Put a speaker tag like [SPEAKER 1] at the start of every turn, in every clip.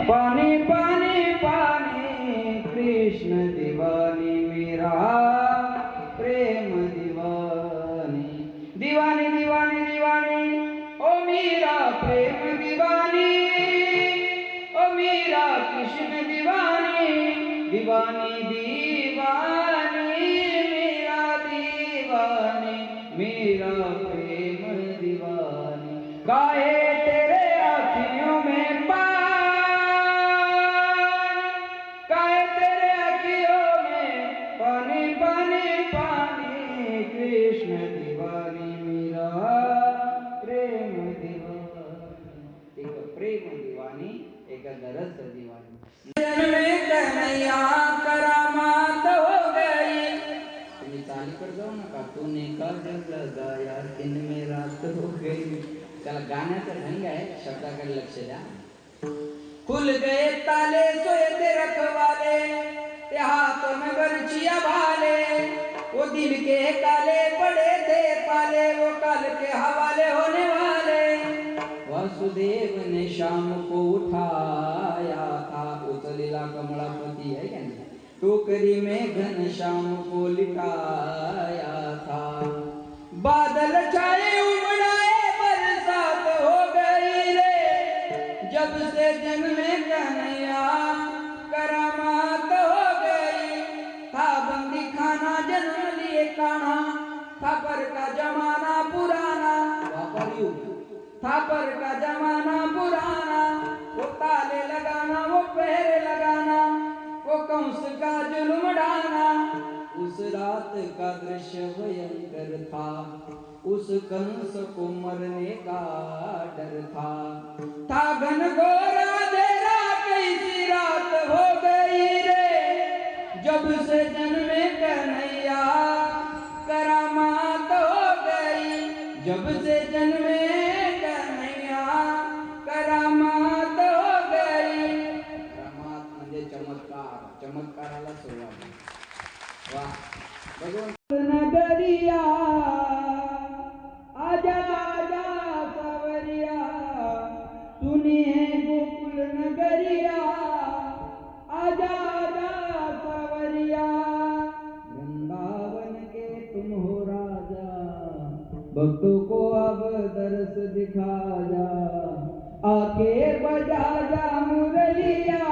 [SPEAKER 1] पानी पानी पानी कृष्ण दीवानी मेरा प्रेम दीवानी दीवानी दीवानी दीवानी ओ मेरा प्रेम दीवानी ओ मेरा कृष्ण दीवानी दीवानी दीवानी मेरा दीवानी मेरा प्रेम दीवानी गाए तेरे आँखियों में कृष्ण दीवानी मेरा प्रेम दीवानी एक प्रेम दीवानी एक दरस दीवानी में कन्हैया करामात हो गई तुम्ही चालीकडे जाऊ नका तूने का दिल लगाया दिन में रात हो गई त्याला गाण्याचा ढंग आहे शब्दाकडे लक्ष द्या खुल गए ताले सोए ते रखवाले ते हाथों में बर्छियां भाले वो दिल के काले पड़े थे पाले वो कल के हवाले होने वाले वासुदेव ने शाम को उठाया था उचलेला कमलापति है क्या नहीं टोकरी में घनश्याम को लिटाया था बादल छाए उमड़ाए बरसात हो गई रे जब से जन्मे कन्हैया करामात हो गई था बंदी खाना जन्म लिए कान्हा था पर का जमाना पुराना था पर का जमाना पुराना वो ताले लगाना वो पहरे लगाना वो कंस का जुल्म ढाना उस रात का दृश्य भयंकर था उस कंस को मरने का डर था घनघोर अंधेरा कैसी रात हो गई रे जब से जन्मे कन्हैया करामात हो गई जब से जन्मे कन्हैया करामात हो गई करामात म्हणजे चमत्कार चमत्काराला सुरुवात वाह भगवान नगरिया आजा आजा सावरिया सुनिए गोकुल नगरिया आजा आजा सावरिया वृंदावन के तुम हो राजा भक्तों को अब दर्श दिखा जा आके बजा जा मुरलिया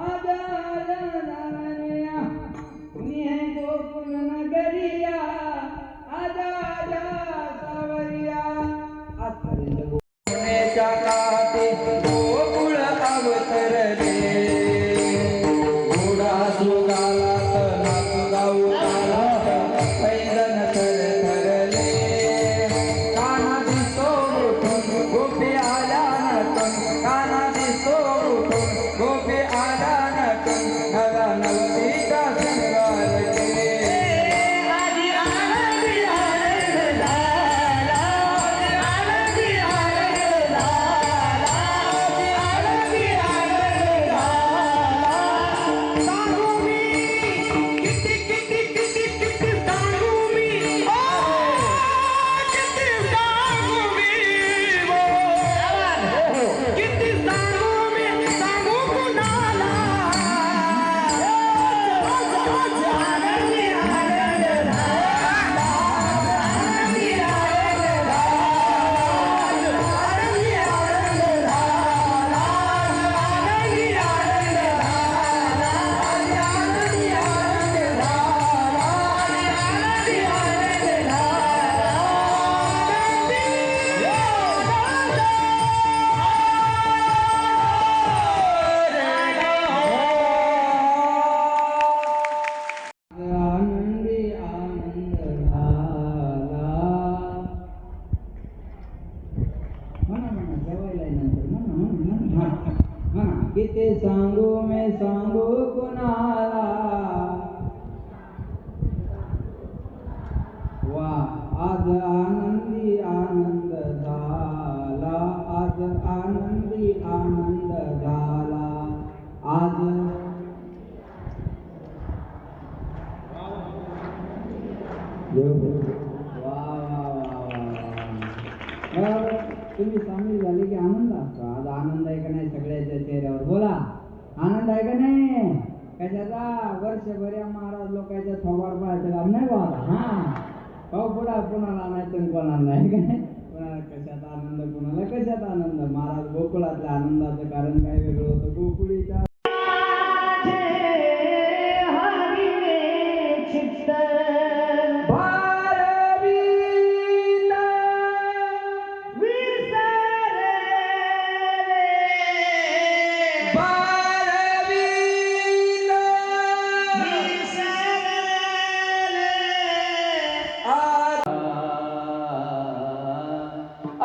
[SPEAKER 1] आजा आजा सावरिया सुनिए गोकुल नगरिया आजा आजा सावरिया काटे गोकुळ अवतरले घोडा सुगाला नाच गाऊ पैदन थरथरले काना दिसतो उठून गोपी आल्या नटून काना दिसतो उठून गोपी आल्या नटून नगा नवतीचा शृंगार केले किती सांगू मैं सांगू कुणाला वा आज आनंदी आनंद झाला आज आनंदी आनंद झाला आज वा वा वा तुम्ही सामील झाले की आनंद असतो आज आनंद आहे का नाही सगळ्याच्या चेहऱ्यावर? बोला, आनंद आहे का नाही? कशाचा? वर्षभर या महाराज लोकांच्या थोबाड पाहायचं काम नाही बाबा. हा भाऊ पुढा कुणाला नाही तर कोणाला नाही का नाही? कुणाला कशात आनंद, कुणाला कशात आनंद. महाराज गोकुळातल्या आनंदाचं कारण काय वेगळं होतं. गोकुळीच्या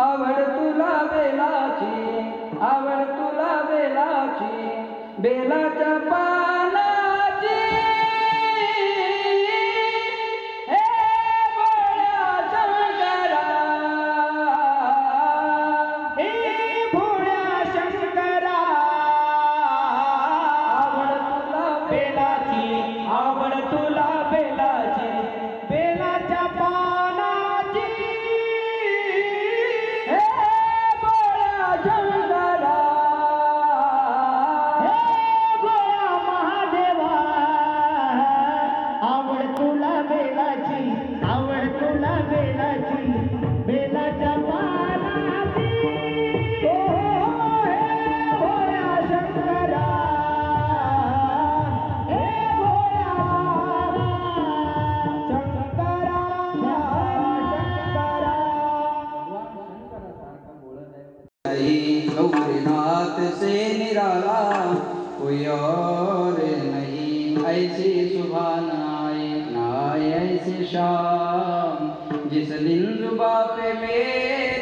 [SPEAKER 1] आवड तुला बेलाची, आवड तुला बेलाची, बेलाच्या पानाची. हे भोळ्या शंकरा, हे भोळ्या शंकरा, आवड तुला बेलाची, आवड तुला बेलाची, बेलाच्या पानाची. गौरीनाथ से निराला कोई और नहीं, ऐसी सुबह न आए ना ऐसी शाम, जिस दिन जुबा पे मेरे